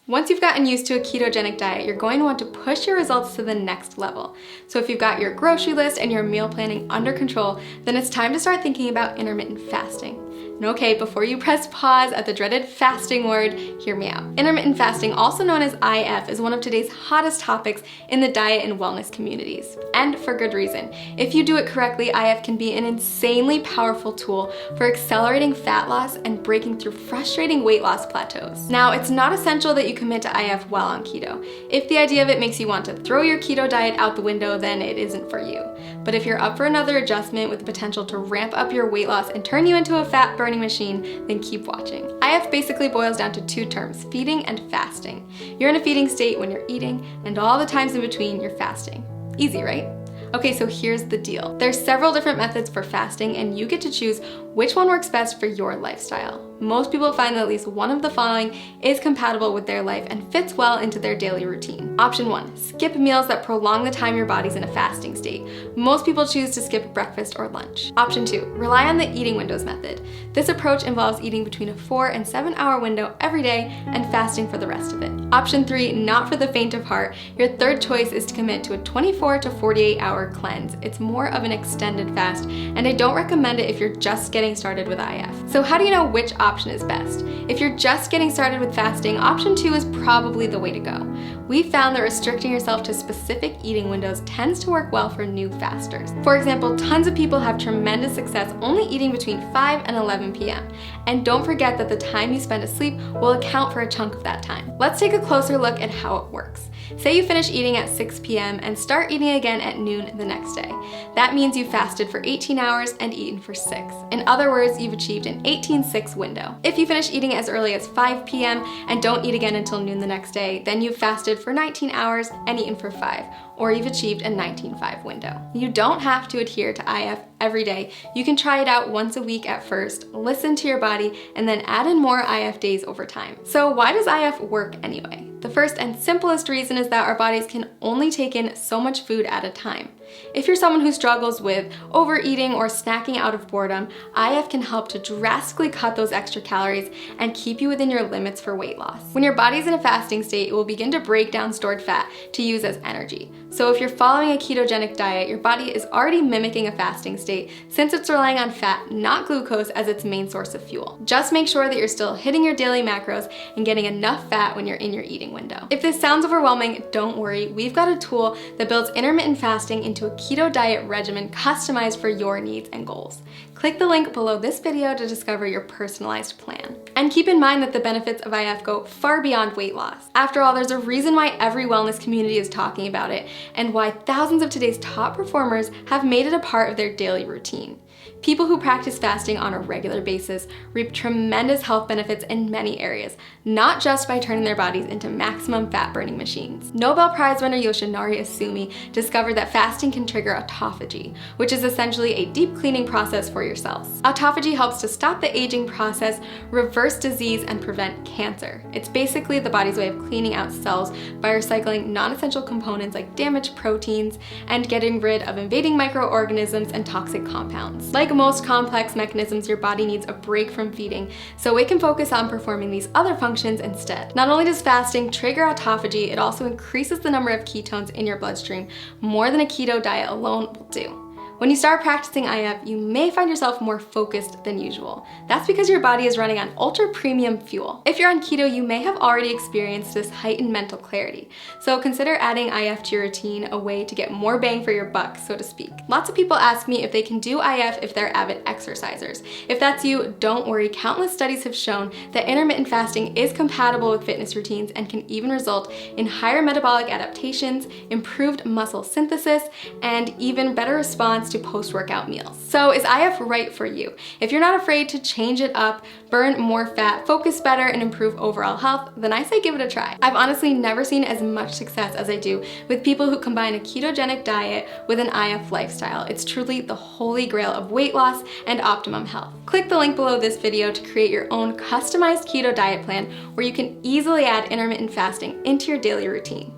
Once you've gotten used to a ketogenic diet, you're going to want to push your results to the next level. So if you've got your grocery list and your meal planning under control, then it's time to start thinking about intermittent fasting. And okay, before you press pause at the dreaded fasting word, hear me out. Intermittent fasting, also known as IF, is one of today's hottest topics in the diet and wellness communities. And for good reason. If you do it correctly, IF can be an insanely powerful tool for accelerating fat loss and breaking through frustrating weight loss plateaus. Now, it's not essential that you commit to IF while on keto. If the idea of it makes you want to throw your keto diet out the window, then it isn't for you. But if you're up for another adjustment with the potential to ramp up your weight loss and turn you into a fat burning machine, then keep watching. IF basically boils down to two terms, feeding and fasting. You're in a feeding state when you're eating, and all the times in between you're fasting. Easy, right? Okay, so here's the deal. There's several different methods for fasting, and you get to choose which one works best for your lifestyle. Most people find that at least one of the following is compatible with their life and fits well into their daily routine. Option 1, skip meals that prolong the time your body's in a fasting state. Most people choose to skip breakfast or lunch. Option 2, rely on the eating windows method. This approach involves eating between a 4 and 7 hour window every day and fasting for the rest of it. Option 3, not for the faint of heart. Your third choice is to commit to a 24 to 48 hour cleanse. It's more of an extended fast, and I don't recommend it if you're just getting started with IF. So how do you know which option is best? If you're just getting started with fasting, option 2 is probably the way to go. We found that restricting yourself to specific eating windows tends to work well for new fasters. For example, tons of people have tremendous success only eating between 5 and 11 p.m. And don't forget that the time you spend asleep will account for a chunk of that time. Let's take a closer look at how it works. Say you finish eating at 6 p.m. and start eating again at noon the next day. That means you fasted for 18 hours and eaten for 6. In other words, you've achieved an 18-6 window. If you finish eating as early as 5 p.m. and don't eat again until noon the next day, then you've fasted for 19 hours and eaten for 5, or you've achieved a 19-5 window. You don't have to adhere to IF every day. You can try it out once a week at first, listen to your body, and then add in more IF days over time. So why does IF work anyway? The first and simplest reason is that our bodies can only take in so much food at a time. If you're someone who struggles with overeating or snacking out of boredom, IF can help to drastically cut those extra calories and keep you within your limits for weight loss. When your body's in a fasting state, it will begin to break down stored fat to use as energy. So if you're following a ketogenic diet, your body is already mimicking a fasting state since it's relying on fat, not glucose, as its main source of fuel. Just make sure that you're still hitting your daily macros and getting enough fat when you're in your eating window. If this sounds overwhelming, don't worry. We've got a tool that builds intermittent fasting into a keto diet regimen customized for your needs and goals. Click the link below this video to discover your personalized plan. And keep in mind that the benefits of IF go far beyond weight loss. After all, there's a reason why every wellness community is talking about it and why thousands of today's top performers have made it a part of their daily routine. People who practice fasting on a regular basis reap tremendous health benefits in many areas, not just by turning their bodies into maximum fat-burning machines. Nobel Prize winner Yoshinari Asumi discovered that fasting can trigger autophagy, which is essentially a deep cleaning process for your cells. Autophagy helps to stop the aging process, reverse disease, and prevent cancer. It's basically the body's way of cleaning out cells by recycling non-essential components like damaged proteins and getting rid of invading microorganisms and toxic compounds. Like most complex mechanisms, your body needs a break from feeding, so it can focus on performing these other functions instead. Not only does fasting trigger autophagy, it also increases the number of ketones in your bloodstream more than a keto diet alone will do. When you start practicing IF, you may find yourself more focused than usual. That's because your body is running on ultra premium fuel. If you're on keto, you may have already experienced this heightened mental clarity. So consider adding IF to your routine, a way to get more bang for your buck, so to speak. Lots of people ask me if they can do IF if they're avid exercisers. If that's you, don't worry. Countless studies have shown that intermittent fasting is compatible with fitness routines and can even result in higher metabolic adaptations, improved muscle synthesis, and even better response to post-workout meals. So is IF right for you? If you're not afraid to change it up, burn more fat, focus better, and improve overall health, then I say give it a try. I've honestly never seen as much success as I do with people who combine a ketogenic diet with an IF lifestyle. It's truly the holy grail of weight loss and optimum health. Click the link below this video to create your own customized keto diet plan where you can easily add intermittent fasting into your daily routine.